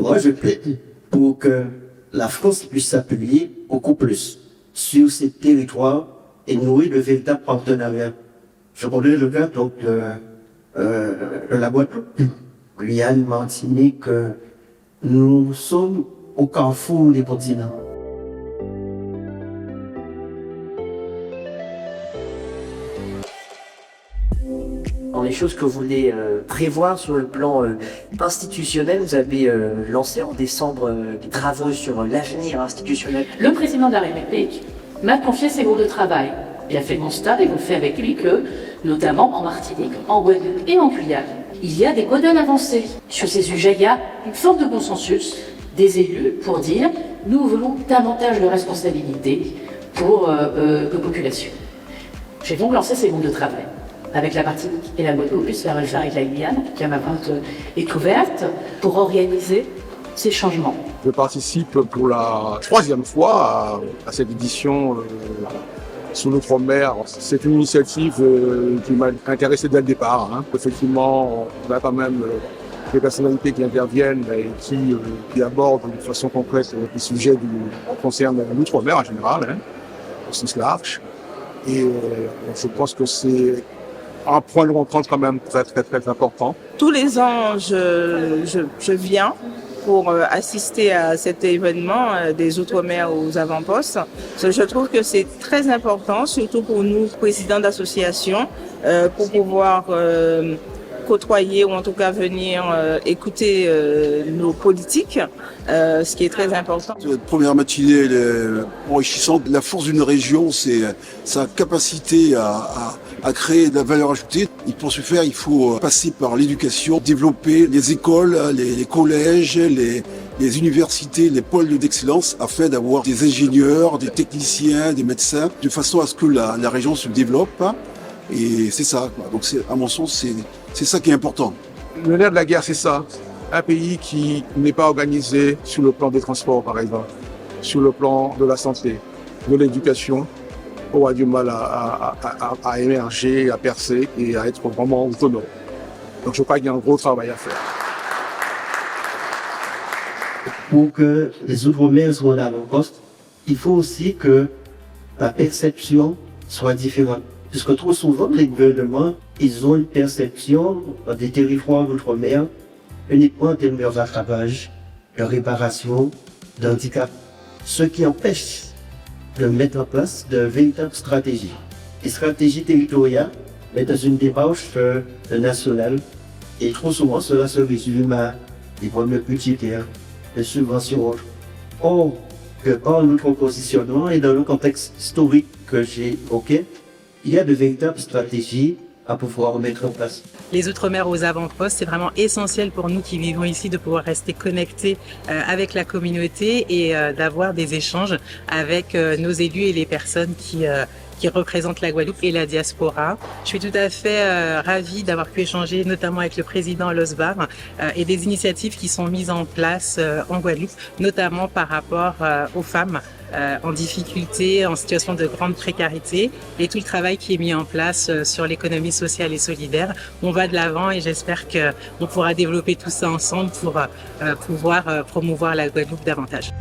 Moi, je plaide pour que la France puisse s'appuyer beaucoup plus sur ces territoires et nouer de véritables partenariats. Je connais le cas donc, de la Guadeloupe, Guyane, Martinique. Nous sommes au carrefour des continents. Dans les choses que vous voulez prévoir sur le plan institutionnel, vous avez lancé en décembre des travaux sur l'avenir institutionnel. Le président de la République m'a confié ses groupes de travail. Il a fait le constat, et vous fait avec lui, que, notamment en Martinique, en Guadeloupe et en Guyane, il y a des modèles avancés. Sur ces sujets, il y a une forme de consensus des élus pour dire « nous voulons davantage de responsabilités pour nos populations ». J'ai donc lancé ces groupes de travail avec la Martinique et la Guadeloupe, plus la région avec la Guyane, qui à ma vente est ouverte, pour organiser ces changements. Je participe pour la 3e fois à cette édition sur l'outre-mer. C'est une initiative qui m'a intéressé dès le départ. Hein. Effectivement, on a quand même des personnalités qui interviennent et qui abordent de façon concrète les sujets qui concernent l'outre-mer en général, hein, au sens large. Et je pense que c'est un point de rencontre quand même très important. Tous les ans, je viens pour assister à cet événement des Outre-mer aux avant-postes. Je trouve que c'est très important, surtout pour nous, présidents d'associations, pour pouvoir côtoyer ou en tout cas venir écouter nos politiques, ce qui est très important. Cette première matinée, elle est enrichissante. La force d'une région, c'est sa capacité à créer de la valeur ajoutée. Et pour ce faire, il faut passer par l'éducation, développer les écoles, les collèges, les universités, les pôles d'excellence, afin d'avoir des ingénieurs, des techniciens, des médecins, de façon à ce que la région se développe. Et c'est ça, quoi. Donc à mon sens, c'est ça qui est important. Le nerf de la guerre, c'est ça. Un pays qui n'est pas organisé sur le plan des transports, par exemple, sur le plan de la santé, de l'éducation, aura du mal à émerger, à percer et à être vraiment autonome. Donc je crois qu'il y a un gros travail à faire. Pour que les Outre-mer soient à l'avant-poste, il faut aussi que la perception soit différente. Parce que trop souvent, les gouvernements, ils ont une perception des territoires d'outre-mer uniquement en termes de rattrapage, de réparation, d'handicap. Ce qui empêche de mettre en place de véritables stratégies. Les stratégies territoriales, mais dans une démarche nationale. Et trop souvent, cela se résume à des problèmes budgétaires, des subventions. Or, que par notre positionnement et dans le contexte historique que j'ai évoqué, il y a de véritables stratégies à pouvoir mettre en place. Les Outre-mer aux avant-postes, c'est vraiment essentiel pour nous qui vivons ici de pouvoir rester connectés avec la communauté et d'avoir des échanges avec nos élus et les personnes qui représentent la Guadeloupe et la diaspora. Je suis tout à fait ravie d'avoir pu échanger notamment avec le président Losbar et des initiatives qui sont mises en place en Guadeloupe, notamment par rapport aux femmes en difficulté, en situation de grande précarité, et tout le travail qui est mis en place sur l'économie sociale et solidaire. On va de l'avant et j'espère qu'on pourra développer tout ça ensemble pour pouvoir promouvoir la Guadeloupe davantage.